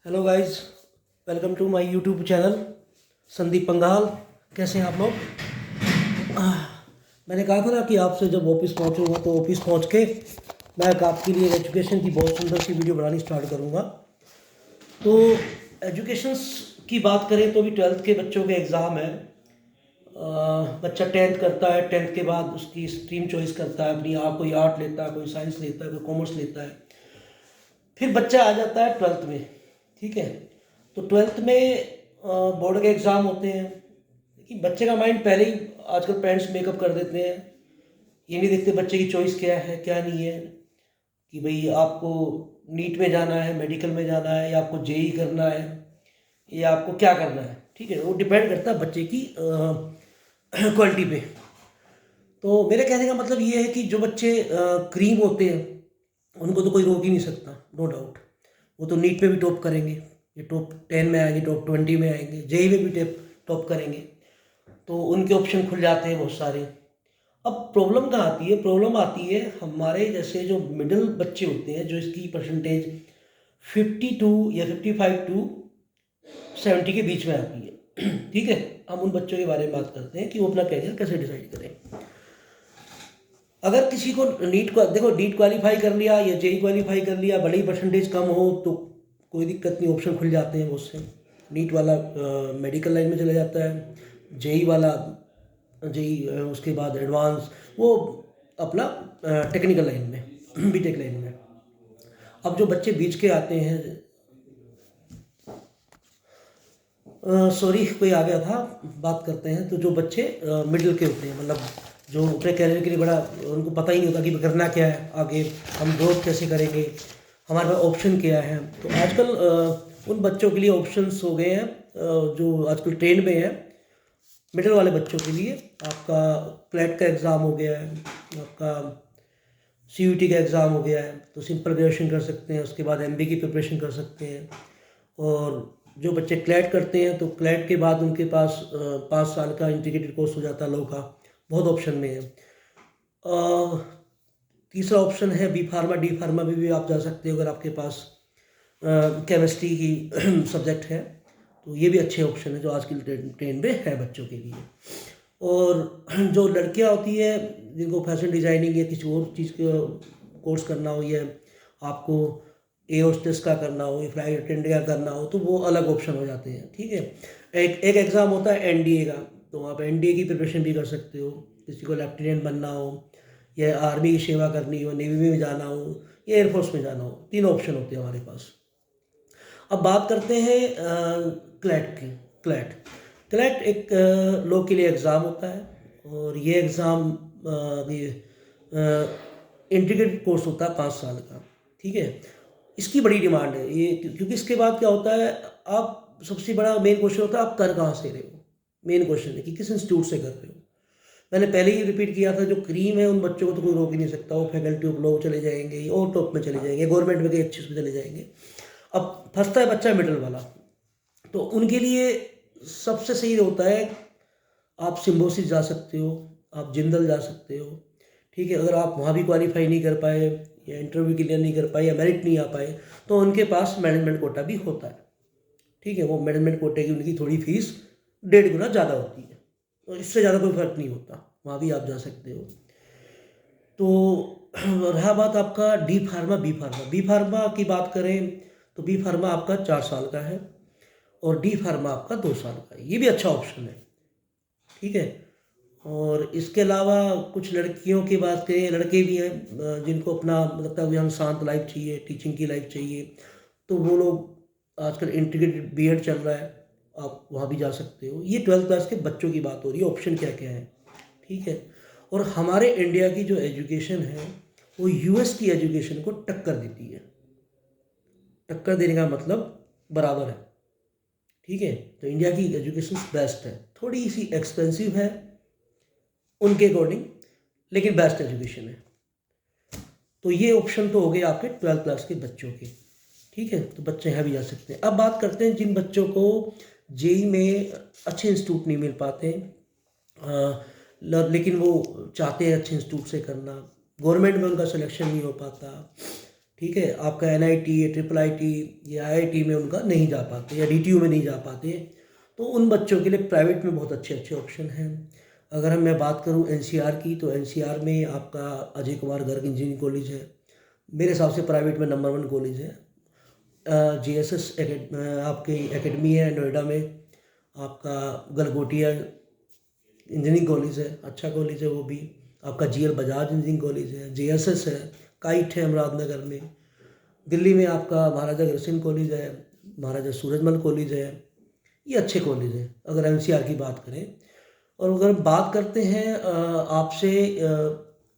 Hello guys, welcome to my YouTube channel Sandeep Pangal. कैसे हैं आप लोग? मैंने कहा था ना कि आपसे जब ऑफिस पहुंचूंगा तो ऑफिस पहुंच के मैं आपके लिए एजुकेशन की बहुत सुंदर सी वीडियो बनानी स्टार्ट करूंगा। तो एजुकेशंस की बात करें तो अभी ट्वेल्थ के बच्चों के एग्ज़ाम है। बच्चा टेंथ करता है, टेंथ के बाद उसकी स्ट्रीम चॉइस करता है अपनी। कोई आर्ट लेता है, कोई साइंस लेता है, कोई कॉमर्स लेता है। फिर बच्चा आ जाता है ट्वेल्थ में। ठीक है, तो ट्वेल्थ में बोर्ड के एग्ज़ाम होते हैं कि बच्चे का माइंड पहले ही आजकल पेरेंट्स मेकअप कर देते हैं। ये नहीं देखते बच्चे की चॉइस क्या है क्या नहीं है, कि भाई आपको नीट में जाना है, मेडिकल में जाना है, या आपको जेई करना है, या आपको क्या करना है। ठीक है, वो डिपेंड करता है बच्चे की क्वालिटी पे। तो मेरे कहने का मतलब ये है कि जो बच्चे क्रीम होते हैं उनको तो कोई रोक ही नहीं सकता, नो डाउट। वो तो नीट में भी टॉप करेंगे, ये टॉप 10 में आएंगे, टॉप 20 में आएंगे, जेई में भी टॉप करेंगे। तो उनके ऑप्शन खुल जाते हैं बहुत सारे। अब प्रॉब्लम कहाँ आती है? प्रॉब्लम आती है हमारे जैसे जो मिडिल बच्चे होते हैं, जो इसकी परसेंटेज 52 या 55 to 70 के बीच में आती है। ठीक है, हम उन बच्चों के बारे में बात करते हैं कि वो अपना कैरियर कैसे डिसाइड करें। अगर किसी को नीट को देखो, नीट क्वालिफाई कर लिया या जेई क्वालिफाई कर लिया, बड़ी परसेंटेज कम हो तो कोई दिक्कत नहीं, ऑप्शन खुल जाते हैं बहुत से। नीट वाला मेडिकल लाइन में चला जाता है, जेई वाला जेई उसके बाद एडवांस वो अपना टेक्निकल लाइन में बीटेक लाइन में। अब जो बच्चे बीच के आते हैं, सॉरी कोई आ गया था, बात करते हैं। तो जो बच्चे मिडिल के होते हैं, मतलब जो अपने कैरियर के लिए बड़ा उनको पता ही नहीं होता कि करना क्या है आगे, हम ग्रोथ कैसे करेंगे, हमारे पास ऑप्शन क्या है। तो आजकल उन बच्चों के लिए ऑप्शंस हो गए हैं, जो आजकल ट्रेंड में है। मिडिल वाले बच्चों के लिए आपका क्लैट का एग्ज़ाम हो गया है, आपका सीयूईटी का एग्ज़ाम हो गया है, तो सिंपल ग्रेजुएशन कर सकते हैं, उसके बाद एमबीए की प्रिपरेशन कर सकते हैं। और जो बच्चे क्लैट करते हैं तो क्लैट के बाद उनके पास 5 साल का इंटीग्रेटेड कोर्स हो जाता है लॉ का। बहुत ऑप्शन में है। तीसरा ऑप्शन है बी फार्मा, डी फार्मा में भी आप जा सकते हो अगर आपके पास केमिस्ट्री की सब्जेक्ट है। तो ये भी अच्छे ऑप्शन है जो आज की ट्रेंड में है बच्चों के लिए। और जो लड़कियां होती है जिनको फैशन डिज़ाइनिंग या किसी और चीज़ का कोर्स करना हो, या आपको एयर होस्टेस का करना हो या फ्लाइट अटेंडेंट का करना हो, तो वो अलग ऑप्शन हो जाते हैं। ठीक है, एक एग्ज़ाम होता है एनडीए का, तो आप एनडीए की प्रिपरेशन भी कर सकते हो। किसी को लेफ्टिनेंट बनना हो, या आर्मी की सेवा करनी हो, नेवी में जाना हो, या एयरफोर्स में जाना हो, 3 ऑप्शन होते हैं हमारे पास। अब बात करते हैं क्लैट की। क्लैट क्लैट एक लॉ के लिए एग्ज़ाम होता है, और ये एग्ज़ाम इंटीग्रेटेड कोर्स होता है 5 साल का। ठीक है, इसकी बड़ी डिमांड है ये, क्योंकि इसके बाद क्या होता है, आप सबसे बड़ा मेन क्वेश्चन होता है आप कर कहाँ से रहे हो। मेन क्वेश्चन है कि किस इंस्टीट्यूट से कर रहे हो। मैंने पहले ही रिपीट किया था, जो क्रीम है उन बच्चों को तो कोई रोक ही नहीं सकता। वो फैकल्टी ऑफ लॉ चले जाएंगे और टॉप में चले जाएंगे, गवर्नमेंट में कई अच्छे उसमें चले जाएंगे। अब फंसता है बच्चा मिडल वाला, तो उनके लिए सबसे सही होता है आप सिम्बोसिस जा सकते हो, आप जिंदल जा सकते हो। ठीक है, अगर आप वहाँ भी क्वालिफाई नहीं कर पाए, या इंटरव्यू क्लियर नहीं कर पाए, या मेरिट नहीं आ पाए, तो उनके पास मैनेजमेंट कोटा भी होता है। ठीक है, वो मैनेजमेंट कोटे की उनकी थोड़ी फीस 1.5 गुना ज़्यादा होती है, तो इससे ज़्यादा कोई फर्क नहीं होता, वहाँ भी आप जा सकते हो। तो रहा बात आपका D pharma B pharma. B pharma की बात करें तो बी फार्मा आपका 4 साल का है, और डी फार्मा आपका 2 साल का है। ये भी अच्छा ऑप्शन है। ठीक है, और इसके अलावा कुछ लड़कियों की बात करें, लड़के भी हैं जिनको अपना लगता है कि हम शांत लाइफ चाहिए, टीचिंग की लाइफ चाहिए, तो वो लोग आजकल इंटीग्रेटेड बीएड चल रहा है, आप वहाँ भी जा सकते हो। ये 12th क्लास के बच्चों की बात हो रही है, ऑप्शन क्या क्या है। ठीक है, और हमारे इंडिया की जो एजुकेशन है वो यूएस की एजुकेशन को टक्कर देती है। टक्कर देने का मतलब बराबर है। ठीक है, तो इंडिया की एजुकेशन बेस्ट है, थोड़ी सी एक्सपेंसिव है उनके अकॉर्डिंग, लेकिन बेस्ट एजुकेशन है। तो ये ऑप्शन तो हो गए आपके 12th क्लास के बच्चों के। ठीक है, तो बच्चे यहाँ भी जा सकते हैं। अब बात करते हैं जिन बच्चों को जेई में अच्छे इंस्टीट्यूट नहीं मिल पाते, लेकिन वो चाहते हैं अच्छे इंस्टीट्यूट से करना, गवर्नमेंट में उनका सिलेक्शन नहीं हो पाता, ठीक है, आपका NIT या IIIT या IIT में उनका नहीं जा पाते या DTU में नहीं जा पाते, तो उन बच्चों के लिए प्राइवेट में बहुत अच्छे अच्छे ऑप्शन हैं। अगर मैं बात करूं NCR की, तो NCR में आपका अजय कुमार गर्ग इंजीनियरिंग कॉलेज है, मेरे हिसाब से प्राइवेट में नंबर 1 कॉलेज है। JSS आपकी एकेडमी है नोएडा में, आपका गलगोटिया इंजीनियरिंग कॉलेज है, अच्छा कॉलेज है वो भी। आपका GL बजाज इंजीनियरिंग कॉलेज है, JSS है, काइट है मुरादनगर में। दिल्ली में आपका महाराजा अग्रसेन कॉलेज है, महाराजा सूरजमल कॉलेज है, ये अच्छे कॉलेज हैं अगर NCR की बात करें। और अगर बात करते हैं आपसे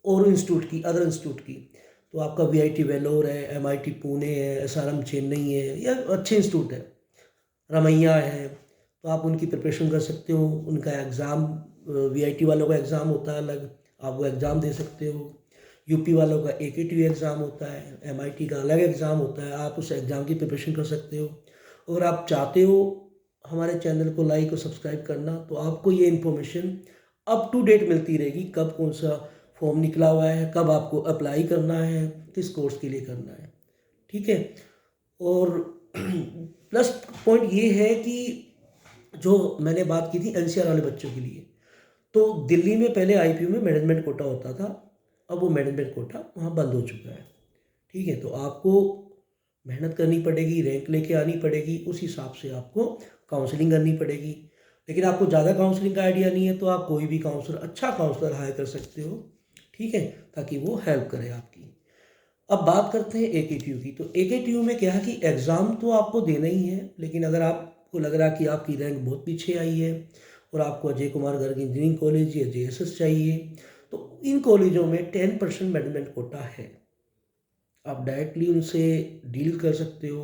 और इंस्टीट्यूट की, अदर इंस्टीट्यूट की, तो आपका VIT वेलोर है, MIT पुणे है, SRM चेन्नई है, या अच्छे इंस्टीट्यूट है। रमैया है, तो आप उनकी प्रिपरेशन कर सकते हो। उनका एग्ज़ाम VIT वालों का एग्ज़ाम होता है अलग, आप वो एग्ज़ाम दे सकते हो। UP वालों का AKTU एग्ज़ाम होता है, MIT का अलग एग्ज़ाम होता है, आप उस एग्ज़ाम की प्रिपरेशन कर सकते हो। अगर आप चाहते हो हमारे चैनल को लाइक और सब्सक्राइब करना, तो आपको ये इन्फॉर्मेशन अप टू डेट मिलती रहेगी, कब कौन सा फॉर्म निकला हुआ है, कब आपको अप्लाई करना है, किस कोर्स के लिए करना है, ठीक है। और प्लस पॉइंट ये है कि जो मैंने बात की थी NCR वाले बच्चों के लिए, तो दिल्ली में पहले IPU में मैनेजमेंट कोटा होता था, अब वो मैनेजमेंट कोटा वहाँ बंद हो चुका है, ठीक है। तो आपको मेहनत करनी पड़ेगी, रैंक लेके आनी पड़ेगी, उस हिसाब से आपको काउंसलिंग करनी पड़ेगी। लेकिन आपको ज़्यादा काउंसलिंग का आइडिया नहीं है, तो आप कोई भी काउंसलर, अच्छा काउंसलर हायर कर सकते हो, ठीक है, ताकि वो हेल्प करे आपकी। अब बात करते हैं AKTU की। तो AKTU में क्या है कि एग्ज़ाम तो आपको देना ही है, लेकिन अगर आपको लग रहा है कि आपकी रैंक बहुत पीछे आई है और आपको अजय कुमार गर्ग इंजीनियरिंग कॉलेज या JSS चाहिए, तो इन कॉलेजों में 10% मैनेजमेंट कोटा है। आप डायरेक्टली उनसे डील कर सकते हो,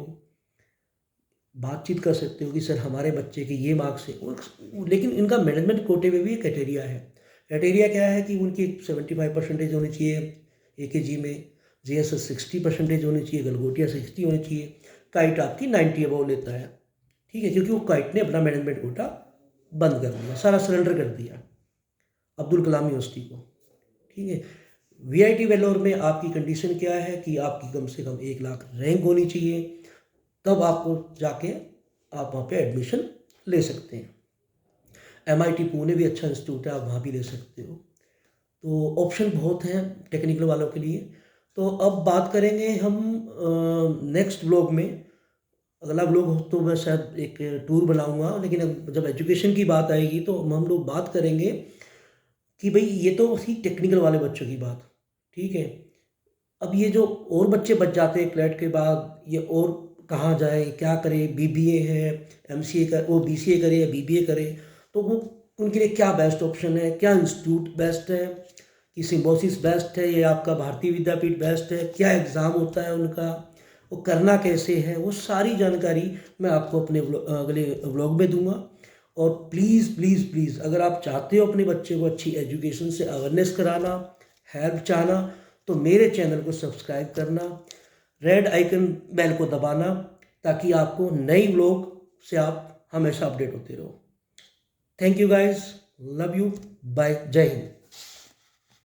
बातचीत कर सकते हो कि सर हमारे बच्चे के ये मार्क्स हैं। लेकिन इनका मैनेजमेंट कोटे में भी एक क्राइटेरिया है। क्राइटेरिया क्या है कि उनकी 75% होनी चाहिए AKG में, JSS 60% होनी चाहिए, गलगोटिया 60 होनी चाहिए, काइट आपकी 90 अबव लेता है, ठीक है, क्योंकि वो काइट ने अपना मैनेजमेंट कोटा बंद कर दिया, सारा सरेंडर कर दिया अब्दुल कलाम यूनिवर्सिटी को, ठीक है। VIT वेलोर में आपकी कंडीशन क्या है कि आपकी कम से कम 1 लाख रैंक होनी चाहिए, तब आपको जाके आप वहाँ पे एडमिशन ले सकते हैं। MIT पुणे भी अच्छा इंस्टीट्यूट है, आप वहाँ भी ले सकते हो। तो ऑप्शन बहुत हैं टेक्निकल वालों के लिए। तो अब बात करेंगे हम नेक्स्ट ब्लॉग में, अगला ब्लॉग हो तो मैं शायद एक टूर बनाऊंगा, लेकिन अब जब एजुकेशन की बात आएगी तो हम लोग बात करेंगे कि भाई ये तो वही टेक्निकल वाले बच्चों की बात, ठीक है। अब ये जो और बच्चे बच जाते हैं क्लैट के बाद, ये और कहाँ जाए, क्या करे, BBA है, MCA कर, वो BCA करे या BBA करे, तो वो उनके लिए क्या बेस्ट ऑप्शन है, क्या इंस्टीट्यूट बेस्ट है, कि सिम्बोसिस बेस्ट है या आपका भारतीय विद्यापीठ बेस्ट है, क्या एग्ज़ाम होता है उनका, वो करना कैसे है, वो सारी जानकारी मैं आपको अपने अगले व्लॉग में दूंगा। और प्लीज़ प्लीज़ प्लीज़, अगर आप चाहते हो अपने बच्चे को अच्छी एजुकेशन से अवेयरनेस कराना, हेल्प चाहना, तो मेरे चैनल को सब्सक्राइब करना, रेड आइकन बेल को दबाना, ताकि आपको नई व्लॉग से आप हमेशा अपडेट होते रहो। Thank you guys, love you, bye, Jai Hind.